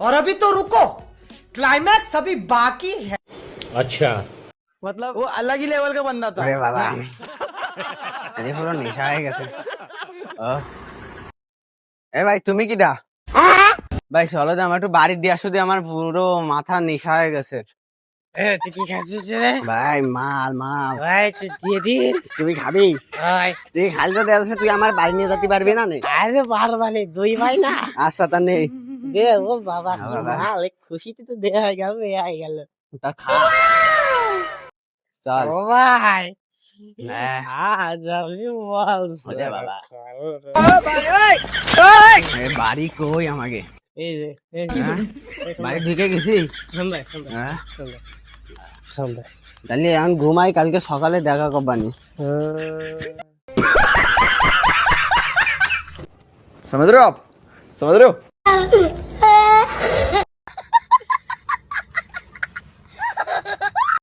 और अभी तो रुको, क्लाइमैक्स अभी बाकी है। अच्छा, मतलब वो अलग ही लेवल का बंदा था। अरे बाबा আরে পুরো নেশা হয়ে গেছে এ ভাই তুমি কি দা ভাই চলো তো আমার একটু বাড়ি দিয়ে আসো দিয়ে আমার পুরো মাথা নেশা হয়ে গেছে তুই কি খাচ্ছিস রে? ভাই মাল মাল ভাই তুই দিয়ে দি। তুই খাবি ভাই তুই খালি তো দেখছিস তুই আমার বাড়ি নিয়ে যেতে পারবি না নে আরে পারবানি দুই ভাই না। আচ্ছা তা নেই দে ও বাবা কি বাবা। মাল, খুশিতে তো দেয়া হয়ে গেল হয়ে গেল। তা খা চল ও ভাই হ্যাঁ। আজ আমি বল ওরে বাবা। এ বাড়ি কই আমাকে এই যে এই হ্যাঁ? বাড়ি ঢুকে গেছি সামনে হ্যাঁ সামনে তাহলে এখন ঘুমাই কালকে সকালে দেখা করবানি समझ रहे हो आप समझ रहे हो